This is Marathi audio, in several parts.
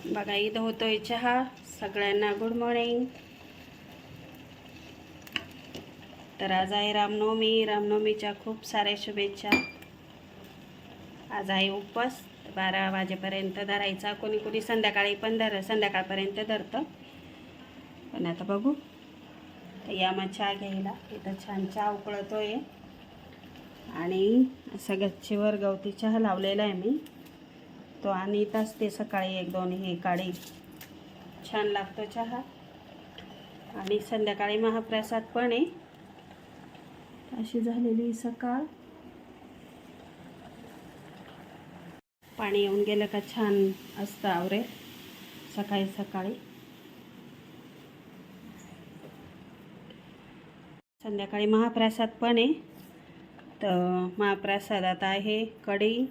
बघा इथं होतोय चहा. सगळ्यांना गुड मॉर्निंग. तर आज आहे रामनवमी. रामनवमीच्या खूप साऱ्या शुभेच्छा. आज आहे उपवास. 12 वाजेपर्यंत धरायचा. कोणी कोणी संध्याकाळी पण संध्याकाळपर्यंत धरतं. पण आता बघू. तर या मग चहा घ्यायला. इथं छान चहा उकळतोय आणि असं गच्चीवर गवती चहा लावलेला आहे मी. तो आणीतच ते सकाळी 1-2 हे काढी. छान लागतो चहा. आणि संध्याकाळी महाप्रसाद पण आहे. अशी झालेली सकाळ. पाणी येऊन गेलं का छान असतं आवरे सकाळी सकाळी. संध्याकाळी महाप्रसाद पण आहे. तर महाप्रसादात आहे कढी,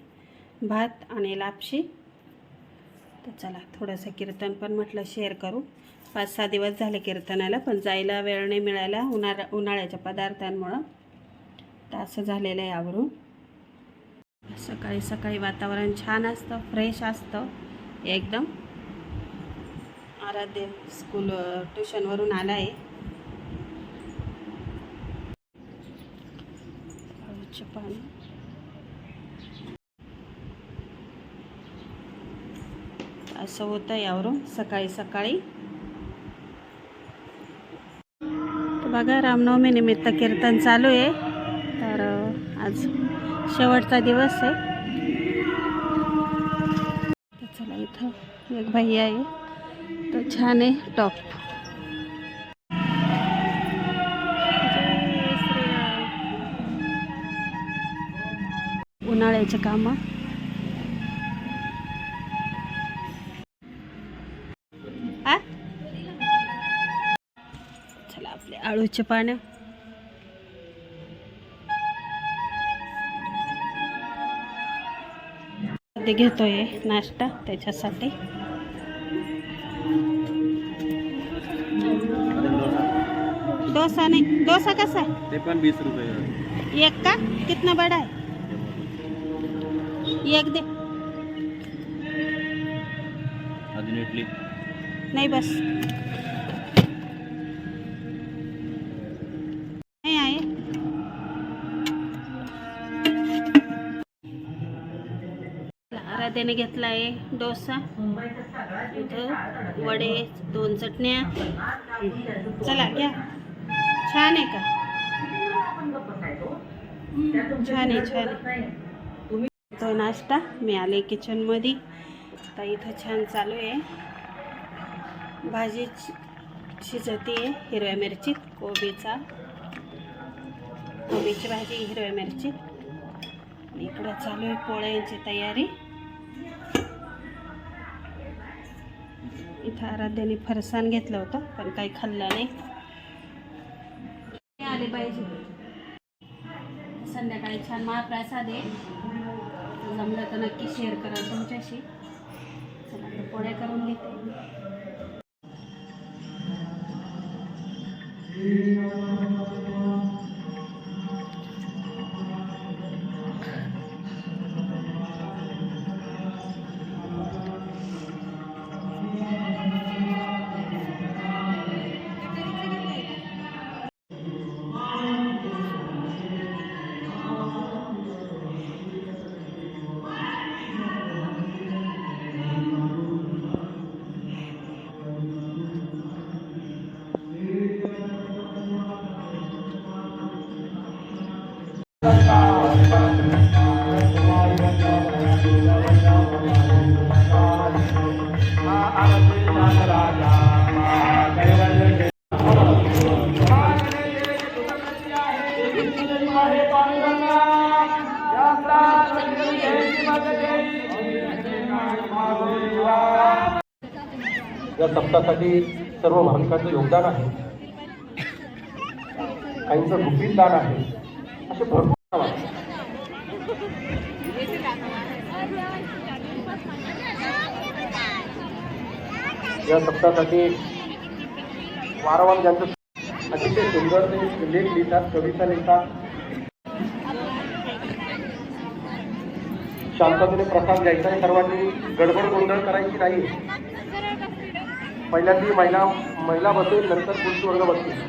भात आणि लापशी. तर चला थोडंसं कीर्तन पण म्हटलं शेअर करू. 5-6 दिवस झाले कीर्तनाला, पण जायला वेळ नाही मिळाला उन्हाळ्याच्या पदार्थांमुळं. तर असं झालेलं आहे आवरून. सकाळी सकाळी वातावरण छान असतं, फ्रेश असतं एकदम. आराध्य ट्युशनवरून आला आहे. पाणी असं होतं यावरून सकाळी सकाळी. तर बघा रामनवमी निमित्त कीर्तन चालू आहे. तर आज शेवटचा दिवस आहे. तर चला इथं एक भैया आहे. तो छान आहे टॉप. उन्हाळ्याचे कामं. चला आपले आळूचे पानं. ते घेतोय नाश्ता त्याच्यासाठी. डोसा नाही. डोसा कसा आहे? ते पण 20 रुपये एक का? कितना बड़ा है? एक दे. अजून इडली नहीं बस नहीं आए. आराध्याने घेतला आहे डोसा. इथं वडे, 2 चटण्या. चला घ्या. छान आहे का? छान आहे छान आहे. तो नाश्ता. मी आले किचनमध्ये. तर इथं छान चालू आहे. भाजी शिजती आहे. हिरव्या मिरची कोबीची भाजी हिरव्या मिरची. इकडं चालू आहे पोळ्यांची तयारी. इथं आराध्याने फरसाण घेतलं होतं पण काही खाल्लं नाही. आले पाहिजे. संध्याकाळी छान महाप्रसाद आहे. जमलं तर नक्की शेअर करा तुमच्याशी. चला आता पोळ्या करून घेते. या सप्ताहासाठी सर्व भाविकांचं योगदान आहे. काहींचं रुपीन दान आहे. असे भरपूर या सप्ताहासाठी वारंवार ज्यांचं अतिशय सुंदर ते लेख लिहितात, कविता लिहितात, शांततेने प्रसाद घ्यायचा आहे. सर्वांनी गडबड गोंधळ करायची नाही. पहिल्यांदी महिला बसेल, नंतर पुरुष वर्ग बसतील.